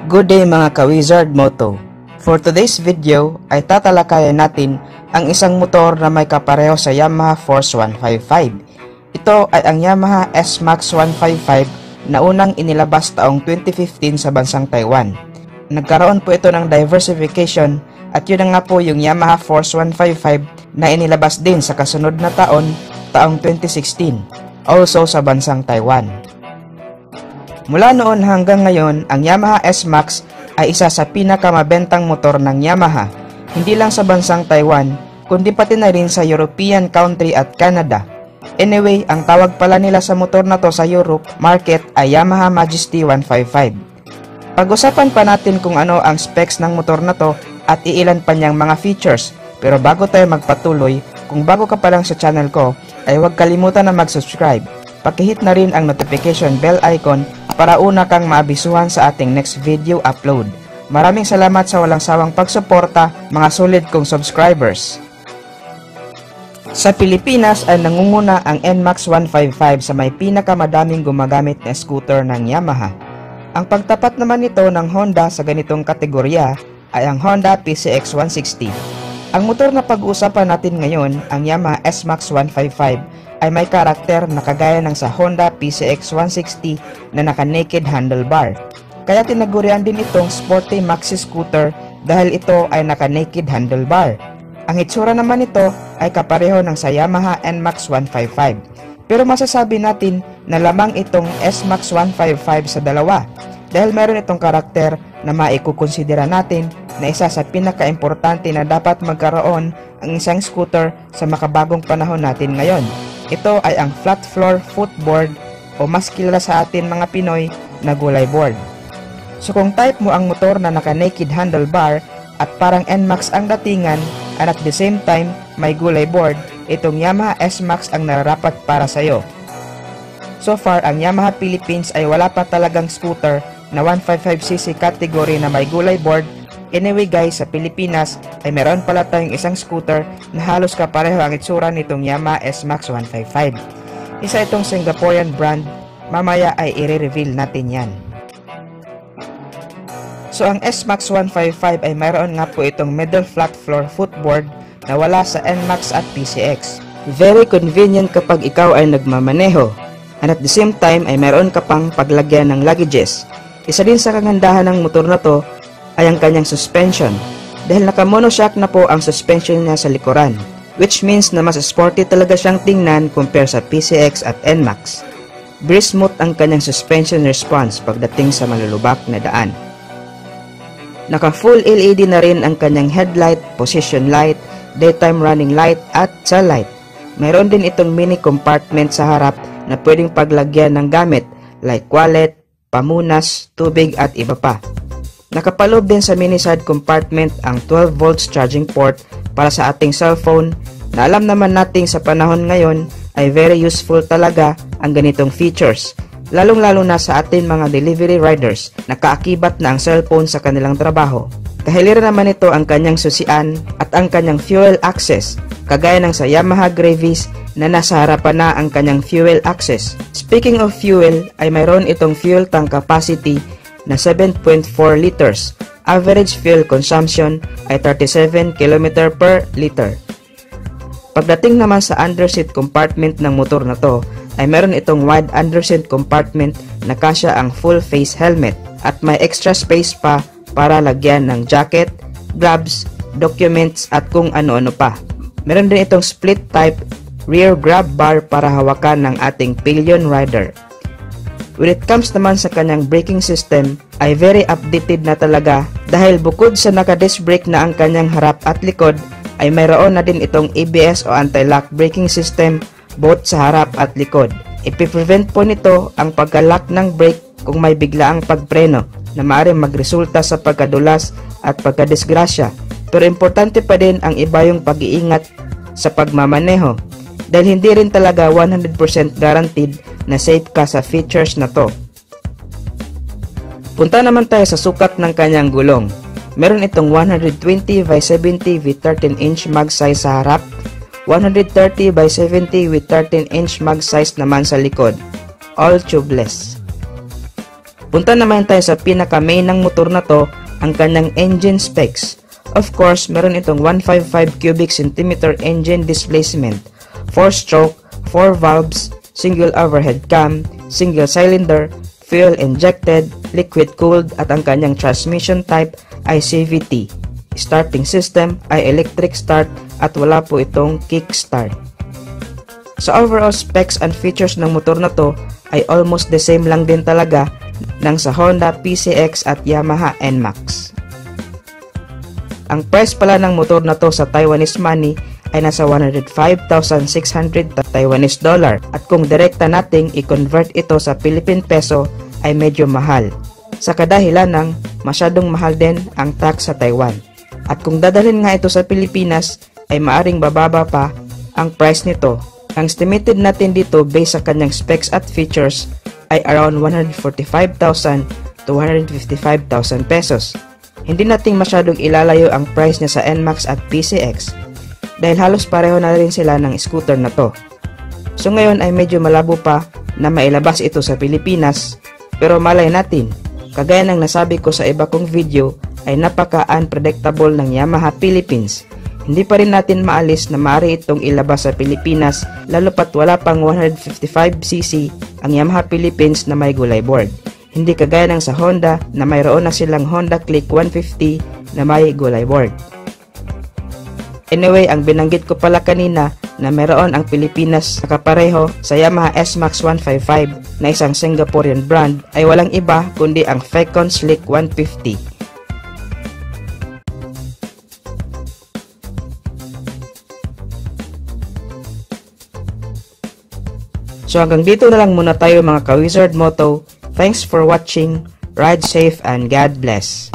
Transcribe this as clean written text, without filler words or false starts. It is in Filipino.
Good day mga ka-Wizard Moto. For today's video ay tatalakayan natin ang isang motor na may kapareho sa Yamaha Force 155. Ito ay ang Yamaha S-Max 155 na unang inilabas taong 2015 sa bansang Taiwan. Nagkaroon po ito ng diversification at yun na nga po yung Yamaha Force 155 na inilabas din sa kasunod na taong 2016, also sa bansang Taiwan. Mula noon hanggang ngayon, ang Yamaha S-Max ay isa sa pinakamabentang motor ng Yamaha, hindi lang sa bansang Taiwan, kundi pati na rin sa European country at Canada. Anyway, ang tawag pala nila sa motor na to sa Europe market ay Yamaha Majesty 155. Pag-usapan pa natin kung ano ang specs ng motor na to at iilan pa niyang mga features. Pero bago tayo magpatuloy, kung bago ka pa lang sa channel ko, ay huwag kalimutan na mag-subscribe. Pakihit na rin ang notification bell icon para una kang maabisuhan sa ating next video upload. Maraming salamat sa walang sawang pagsuporta, mga solid kong subscribers. Sa Pilipinas ay nangunguna ang NMAX 155 sa may pinakamadaming gumagamit na scooter ng Yamaha. Ang pagtapat naman nito ng Honda sa ganitong kategorya ay ang Honda PCX 160. Ang motor na pag-uusapan natin ngayon, ang Yamaha S-Max 155, ay may karakter na kagaya ng sa Honda PCX 160 na naka-naked handlebar. Kaya tinagurian din itong sporty maxi scooter dahil ito ay naka-naked handlebar. Ang itsura naman nito ay kapareho ng sa Yamaha NMAX 155. Pero masasabi natin na lamang itong S-Max 155 sa dalawa dahil meron itong karakter na maikukonsidera natin na isa sa pinaka-importante na dapat magkaroon ang isang scooter sa makabagong panahon natin ngayon. Ito ay ang flat floor footboard o mas kilala sa atin mga Pinoy na gulay board. So kung type mo ang motor na naka-naked handlebar at parang NMAX ang datingan and at the same time may gulay board, itong Yamaha S-Max ang nararapat para sa'yo. So far, ang Yamaha Philippines ay wala pa talagang scooter na 155cc category na may gulay board. Anyway guys, sa Pilipinas ay meron pala tayong isang scooter na halos kapareho ang itsura nitong Yamaha S-Max 155. Isa itong Singaporean brand, mamaya ay i-reveal natin yan. So ang S-Max 155 ay mayroon nga po itong middle flat floor footboard na wala sa NMAX at PCX. Very convenient kapag ikaw ay nagmamaneho. And at the same time ay mayroon ka pang paglagyan ng luggages. Isa din sa kagandahan ng motor na to ay ang kanyang suspension dahil naka-monoshock na po ang suspension niya sa likuran, which means na mas sporty talaga siyang tingnan compare sa PCX at NMAX. Very smooth ang kanyang suspension response pagdating sa malulubak na daan. Naka full LED na rin ang kanyang headlight, position light, daytime running light at tail light. Mayroon din itong mini compartment sa harap na pwedeng paglagyan ng gamit like wallet, pamunas, tubig at iba pa. Nakapaloob din sa mini side compartment ang 12 volts charging port para sa ating cellphone na alam naman nating sa panahon ngayon ay very useful talaga ang ganitong features, lalong-lalo na sa ating mga delivery riders na kaakibat na ang cellphone sa kanilang trabaho. Kahiliran naman ito ang kanyang susian at ang kanyang fuel access, kagaya ng sa Yamaha Gravis na nasa harapan na ang kanyang fuel access. Speaking of fuel, ay mayroon itong fuel tank capacity na 7.4 liters. Average fuel consumption ay 37 km per liter. Pagdating naman sa underseat compartment ng motor na to, ay meron itong wide underseat compartment na kasya ang full face helmet at may extra space pa para lagyan ng jacket, gloves, documents at kung ano-ano pa. Meron din itong split type rear grab bar para hawakan ng ating pillion rider. When it comes naman sa kanyang braking system ay very updated na talaga dahil bukod sa naka-disc brake na ang kanyang harap at likod ay mayroon na din itong ABS o anti-lock braking system both sa harap at likod. Ipiprevent po nito ang pagka-lock ng brake kung may biglaang pagpreno na maaaring magresulta sa pagkadulas at pagkadisgrasya. Pero importante pa din ang iba yung pag-iingat sa pagmamaneho dahil hindi rin talaga 100% guaranteed na safe ka sa features na to. Punta naman tayo sa sukat ng kanyang gulong. Meron itong 120 by 70 with 13-inch mag size sa harap, 130 by 70 with 13-inch mag size naman sa likod, all tubeless. Punta naman tayo sa pinaka-main ng motor na to, ang kanyang engine specs. Of course, meron itong 155 cubic centimeter engine displacement, 4-stroke, 4 valves, single overhead cam, single cylinder, fuel injected, liquid cooled at ang kanyang transmission type ay CVT. Starting system ay electric start at wala po itong kickstart. Sa overall specs and features ng motor na to ay almost the same lang din talaga ng sa Honda PCX at Yamaha NMAX. Ang price pala ng motor na to sa Taiwanese money ay nasa 105,600 Taiwanese dollar at kung direkta nating i-convert ito sa Philippine peso ay medyo mahal sa kadahilan ng masyadong mahal din ang tax sa Taiwan. At kung dadalhin nga ito sa Pilipinas ay maaring bababa pa ang price nito. Ang estimated natin dito based sa kanyang specs at features ay around 145,000 to 155,000 pesos. Hindi nating masyadong ilalayo ang price niya sa NMAX at PCX dahil halos pareho na rin sila ng scooter na to. So ngayon ay medyo malabo pa na mailabas ito sa Pilipinas, pero malay natin, kagaya ng nasabi ko sa iba kong video ay napaka-unpredictable ng Yamaha Philippines. Hindi pa rin natin maalis na maaari itong ilabas sa Pilipinas lalo pat wala pang 155cc ang Yamaha Philippines na may gulay board. Hindi kagaya ng sa Honda na mayroon na silang Honda Click 150 na may gulay board. Anyway, ang binanggit ko pala kanina na mayroon ang Pilipinas na kapareho sa Yamaha S-Max 155 na isang Singaporean brand ay walang iba kundi ang Fecon Slick 150. So hanggang dito na lang muna tayo mga ka-Wizard Moto. Thanks for watching. Ride safe and God bless.